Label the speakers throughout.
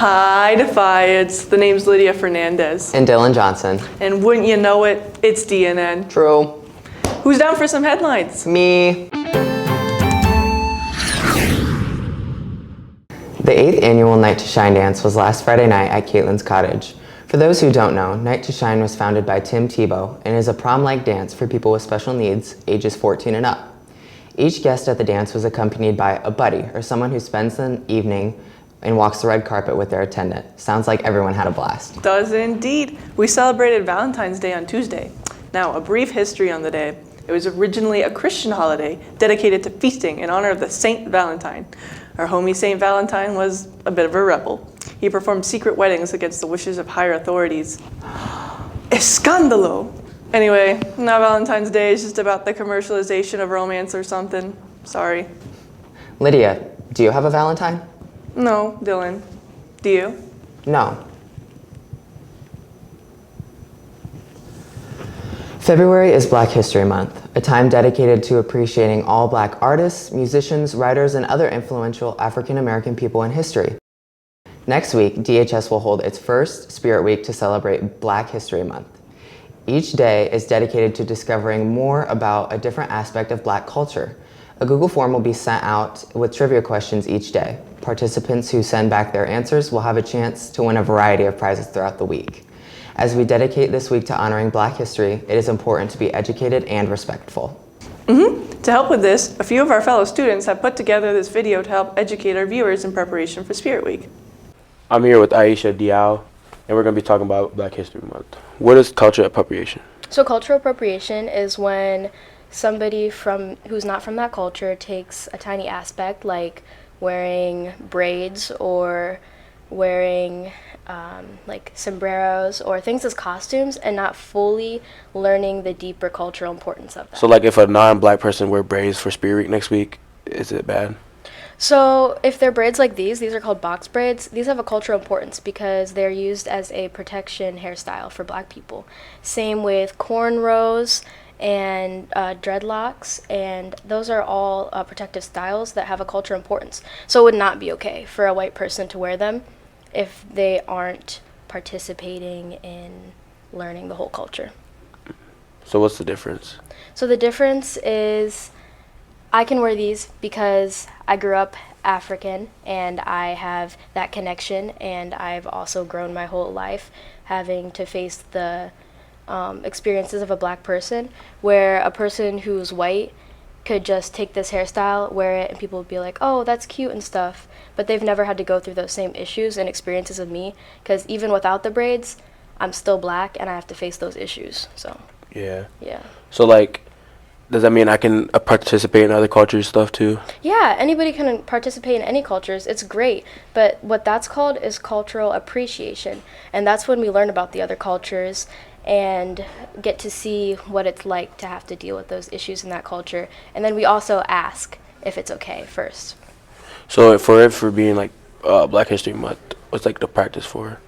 Speaker 1: Hi, Defiance. The name's Lydia Fernandez.
Speaker 2: And Dylan Johnson.
Speaker 1: And wouldn't you know it, it's DNN.
Speaker 2: True.
Speaker 1: Who's down for some headlines?
Speaker 2: Me. The 8th annual Night to Shine dance was last Friday night at Caitlin's Cottage. For those who don't know, Night to Shine was founded by Tim Tebow and is a prom-like dance for people with special needs, ages 14 and up. Each guest at the dance was accompanied by a buddy or someone who spends the evening and walks the red carpet with their attendant. Sounds like everyone had a blast.
Speaker 1: Does indeed. We celebrated Valentine's Day on Tuesday. Now, a brief history on the day. It was originally a Christian holiday dedicated to feasting in honor of the Saint Valentine. Our homie Saint Valentine was a bit of a rebel. He performed secret weddings against the wishes of higher authorities. Escándalo! Anyway, now Valentine's Day is just about the commercialization of romance or something. Sorry.
Speaker 2: Lydia, do you have a Valentine?
Speaker 1: No, Dylan. Do you?
Speaker 2: No. February is Black History Month, a time dedicated to appreciating all Black artists, musicians, writers, and other influential African American people in history. Next week, DHS will hold its first Spirit Week to celebrate Black History Month. Each day is dedicated to discovering more about a different aspect of Black culture. A Google form will be sent out with trivia questions each day. Participants who send back their answers will have a chance to win a variety of prizes throughout the week. As we dedicate this week to honoring Black history, it is important to be educated and respectful.
Speaker 1: To help with this, a few of our fellow students have put together this video to help educate our viewers in preparation for Spirit Week.
Speaker 3: I'm here with Aisha Diao, and we're going to be talking about Black History Month. What is cultural appropriation?
Speaker 4: So cultural appropriation is when somebody who's not from that culture takes a tiny aspect like wearing braids or wearing like sombreros or things as costumes and not fully learning the deeper cultural importance of that.
Speaker 3: So like if a non-Black person wear braids for Spirit Week next week, is it bad?
Speaker 4: So if they're braids like these are called box braids. These have a cultural importance because they're used as a protection hairstyle for Black people. Same with cornrows and dreadlocks, and those are all protective styles that have a cultural importance. So it would not be okay for a white person to wear them if they aren't participating in learning the whole culture.
Speaker 3: So what's the difference?
Speaker 4: So the difference is I can wear these because I grew up African and I have that connection, and I've also grown my whole life having to face the experiences of a Black person, where a person who's white could just take this hairstyle, wear it, and people would be like, oh, that's cute and stuff, but they've never had to go through those same issues and experiences of me, because even without the braids, I'm still Black and I have to face those issues. So
Speaker 3: Yeah.
Speaker 4: So
Speaker 3: like, does that mean I can participate in other cultures stuff too?
Speaker 4: Yeah, anybody can participate in any cultures. It's great. But what that's called is cultural appreciation. And that's when we learn about the other cultures and get to see what it's like to have to deal with those issues in that culture. And then we also ask if it's okay first.
Speaker 3: So for being like Black History Month, what's like the practice for?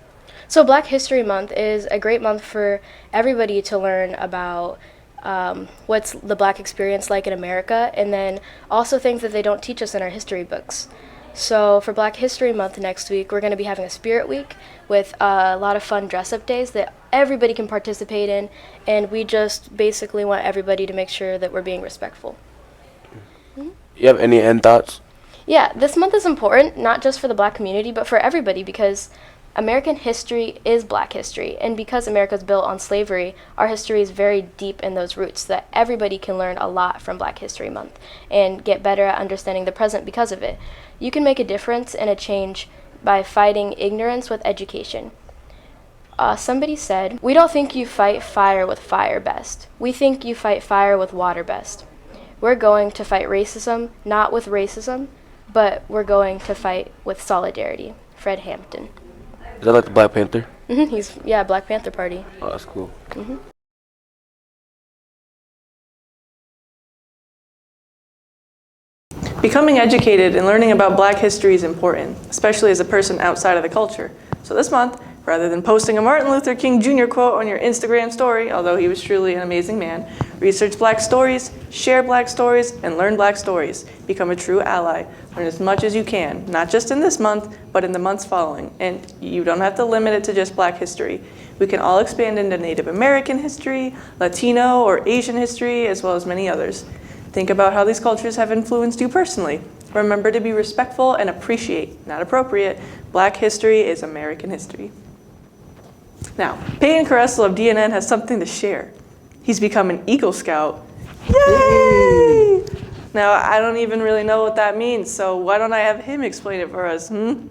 Speaker 4: So Black History Month is a great month for everybody to learn about what's the Black experience like in America, and then also things that they don't teach us in our history books. So for Black History Month next week, we're going to be having a Spirit Week with a lot of fun dress-up days that everybody can participate in, and we just basically want everybody to make sure that we're being respectful.
Speaker 3: You have any end thoughts?
Speaker 4: Yeah, this month is important, not just for the Black community, but for everybody, because American history is Black history, and because America's built on slavery, our history is very deep in those roots, that everybody can learn a lot from Black History Month and get better at understanding the present because of it. You can make a difference and a change by fighting ignorance with education. Somebody said, "We don't think you fight fire with fire best. We think you fight fire with water best." We're going to fight racism, not with racism, but we're going to fight with solidarity. Fred Hampton.
Speaker 3: Is that like the Black Panther?
Speaker 4: Black Panther Party.
Speaker 3: Oh, that's cool.
Speaker 1: Becoming educated and learning about Black history is important, especially as a person outside of the culture. So this month, rather than posting a Martin Luther King Jr. quote on your Instagram story, although he was truly an amazing man, Research Black stories, share Black stories, and learn Black stories. Become a true ally. Learn as much as you can, not just in this month, but in the months following. And you don't have to limit it to just Black history. We can all expand into Native American history, Latino or Asian history, as well as many others. Think about how these cultures have influenced you personally. Remember to be respectful and appreciate, not appropriate, Black history is American history. Now, Peyton Caressel of DNN has something to share. He's become an Eagle Scout. Yay! Now, I don't even really know what that means, so why don't I have him explain it for us,
Speaker 5: An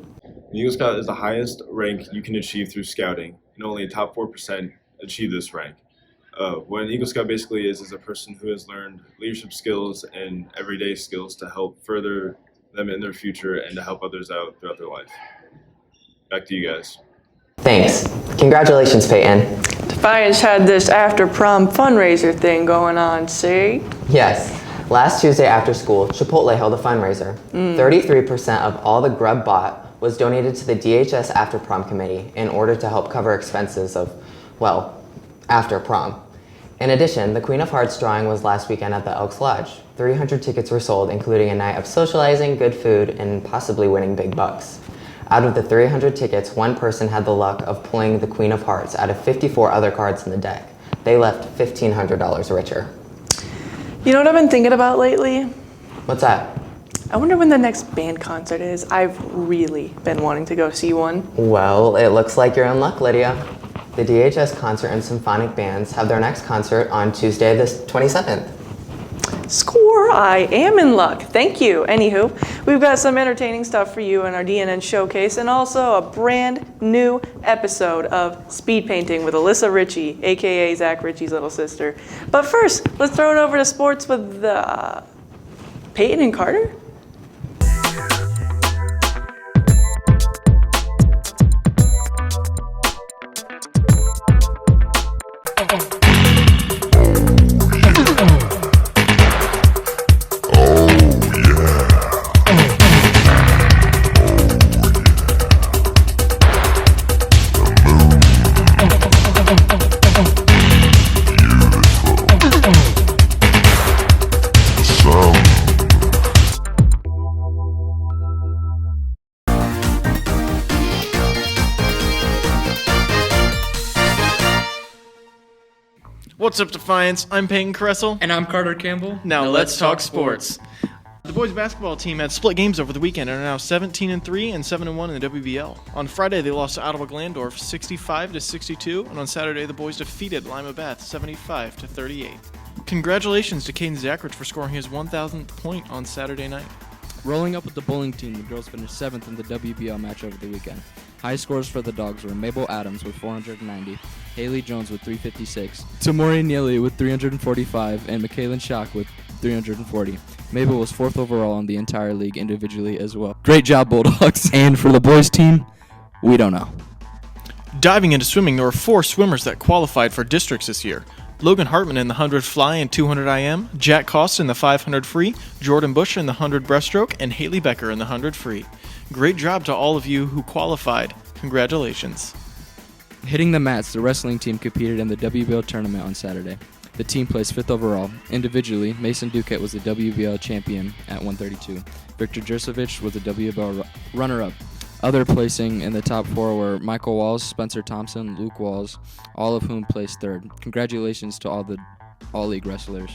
Speaker 5: Eagle Scout is the highest rank you can achieve through scouting, and only a top 4% achieve this rank. What an Eagle Scout basically is a person who has learned leadership skills and everyday skills to help further them in their future and to help others out throughout their life. Back to you guys.
Speaker 2: Thanks. Congratulations, Peyton.
Speaker 1: Defiance had this after prom fundraiser thing going on, see?
Speaker 2: Yes. Last Tuesday after school, Chipotle held a fundraiser. 33% of all the grub bought was donated to the DHS After Prom Committee in order to help cover expenses of, well, after prom. In addition, the Queen of Hearts drawing was last weekend at the Elks Lodge. 300 tickets were sold, including a night of socializing, good food, and possibly winning big bucks. Out of the 300 tickets, one person had the luck of pulling the Queen of Hearts out of 54 other cards in the deck. They left $1,500 richer.
Speaker 1: You know what I've been thinking about lately?
Speaker 2: What's that?
Speaker 1: I wonder when the next band concert is. I've really been wanting to go see one.
Speaker 2: Well, it looks like you're in luck, Lydia. The DHS Concert and Symphonic Bands have their next concert on Tuesday the 27th.
Speaker 1: Score, I am in luck. Thank you. Anywho, we've got some entertaining stuff for you in our DNN Showcase and also a brand new episode of Speed Painting with Alyssa Ritchie, aka Zach Ritchie's little sister. But first, let's throw it over to sports with Peyton and Carter.
Speaker 6: What's up, Defiance? I'm Peyton Caressel.
Speaker 7: And I'm Carter Campbell.
Speaker 6: Now let's talk sports. The boys basketball team had split games over the weekend and are now 17-3 and 7-1 in the WBL. On Friday, they lost to Ottawa Glandorf 65-62, and on Saturday, the boys defeated Lima Beth 75-38. Congratulations to Caden Zachrich for scoring his 1,000th point on Saturday night.
Speaker 7: Rolling up with the bowling team, the girls finished 7th in the WBL match over the weekend. High scores for the Dogs were Mabel Adams with 490, Haley Jones with 356, Tamori Neely with 345, and Michaelin Schock with 340. Mabel was 4th overall in the entire league individually as well. Great job, Bulldogs. And for the boys team, we don't know.
Speaker 6: Diving into swimming, there were 4 swimmers that qualified for districts this year. Logan Hartman in the 100 fly and 200 IM, Jack Cost in the 500 free, Jordan Bush in the 100 breaststroke, and Haley Becker in the 100 free. Great job to all of you who qualified. Congratulations.
Speaker 7: Hitting the mats, the wrestling team competed in the WBL tournament on Saturday. The team placed 5th overall. Individually, Mason Duquette was the WBL champion at 132. Victor Jurcevic was the WBL runner-up. Other placing in the top 4 were Michael Walls, Spencer Thompson, Luke Walls, all of whom placed 3rd. Congratulations to all the All-League wrestlers.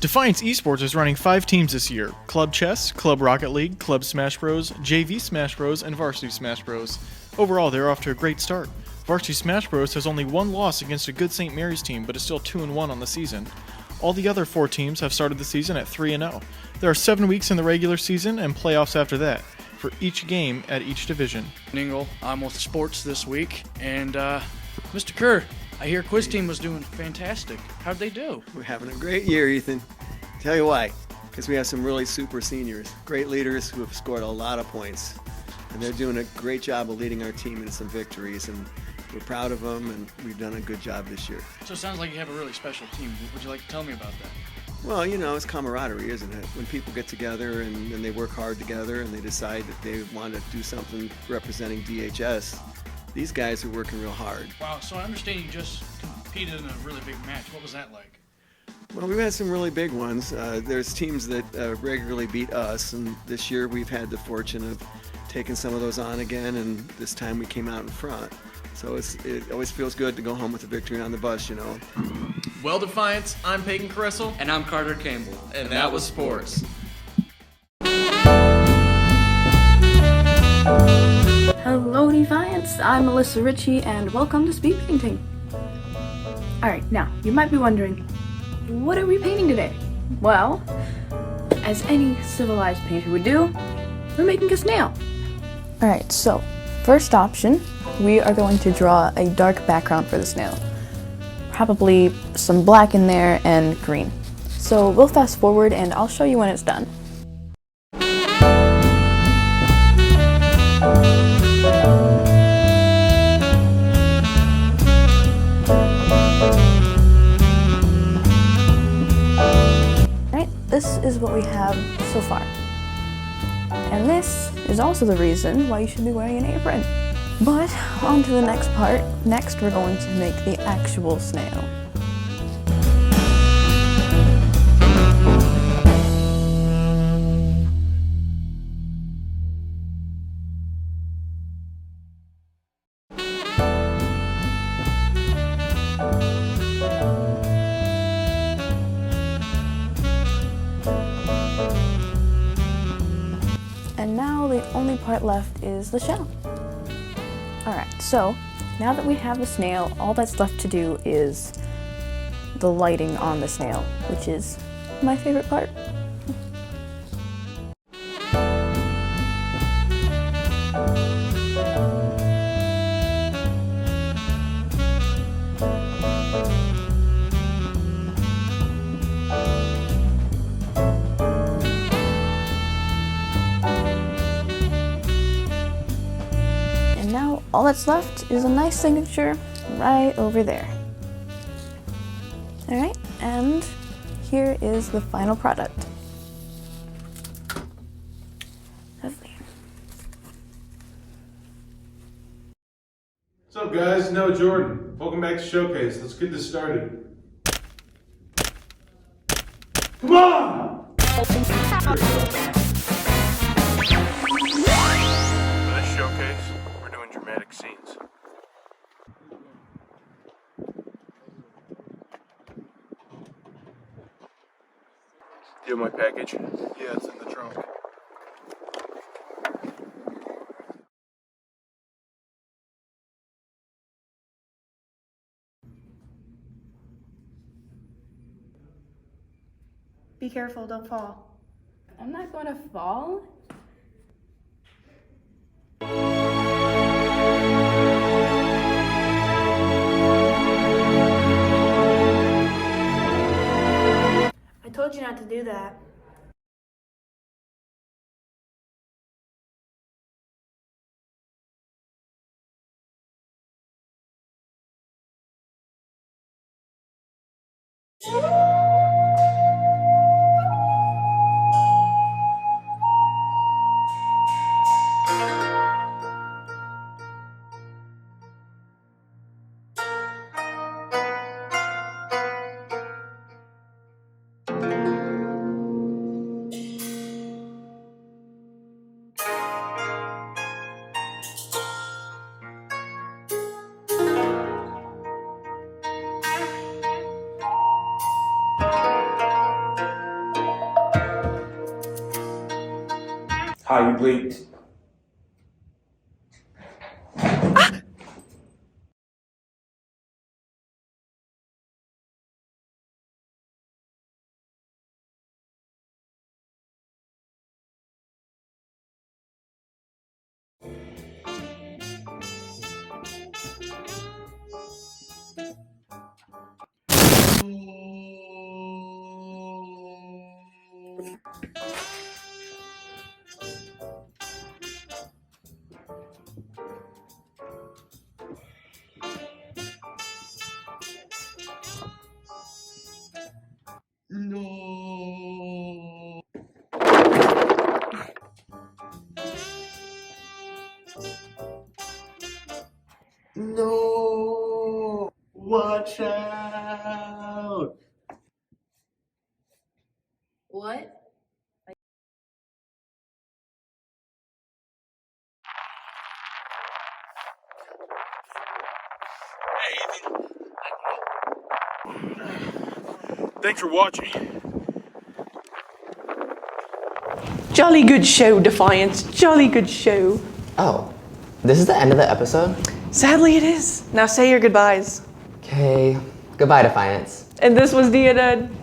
Speaker 6: Defiance Esports is running 5 teams this year: Club Chess, Club Rocket League, Club Smash Bros, JV Smash Bros, and Varsity Smash Bros. Overall, they're off to a great start. Varsity Smash Bros has only 1 loss against a good St. Mary's team, but is still 2-1 on the season. All the other 4 teams have started the season at 3-0. There are 7 weeks in the regular season and playoffs after that, for each game at each division.
Speaker 8: Ningle, I'm with sports this week, and Mr. Kerr, I hear quiz team was doing fantastic. How'd they do?
Speaker 9: We're having a great year, Ethan. Tell you why, because we have some really super seniors, great leaders who have scored a lot of points, and they're doing a great job of leading our team into some victories, and we're proud of them, and we've done a good job this year.
Speaker 8: So it sounds like you have a really special team. Would you like to tell me about that?
Speaker 9: Well, you know, it's camaraderie, isn't it? When people get together and they work hard together and they decide that they want to do something representing DHS, these guys are working real hard.
Speaker 8: Wow, so I understand you just competed in a really big match. What was that like?
Speaker 9: Well, we've had some really big ones. There's teams that regularly beat us, and this year we've had the fortune of taking some of those on again, and this time we came out in front. So it always feels good to go home with a victory on the bus, you know.
Speaker 10: Well, Defiance, I'm Peyton Cressel.
Speaker 7: And I'm Carter Campbell.
Speaker 10: And that was sports.
Speaker 11: Hello Defiance, I'm Melissa Ritchie and welcome to Speed Painting. Alright, now, you might be wondering, what are we painting today? Well, as any civilized painter would do, we're making a snail. Alright, so, first option, we are going to draw a dark background for the snail. Probably some black in there and green. So we'll fast forward and I'll show you when it's done. This is what we have so far. And this is also the reason why you should be wearing an apron. But on to the next part. Next we're going to make the actual snail. And now the only part left is the shell. Alright, so now that we have the snail, all that's left to do is the lighting on the snail, which is my favorite part. And now all that's left is a nice signature right over there. Alright, and here is the final product. Lovely.
Speaker 12: What's up, guys? Now Jordan. Welcome back to Showcase. Let's get this started. Come on! For this showcase, we're doing dramatic scenes. Do you have my package? Yeah, it's in the trunk.
Speaker 11: Be careful, don't fall. I'm not going to fall. I told you not to do that.
Speaker 12: Hi, you blinked. No. No. Watch out. Thanks for watching.
Speaker 1: Jolly good show, Defiance. Jolly good show.
Speaker 2: Oh, this is the end of the episode?
Speaker 1: Sadly, it is. Now say your goodbyes.
Speaker 2: Okay, goodbye, Defiance.
Speaker 1: And this was DNN.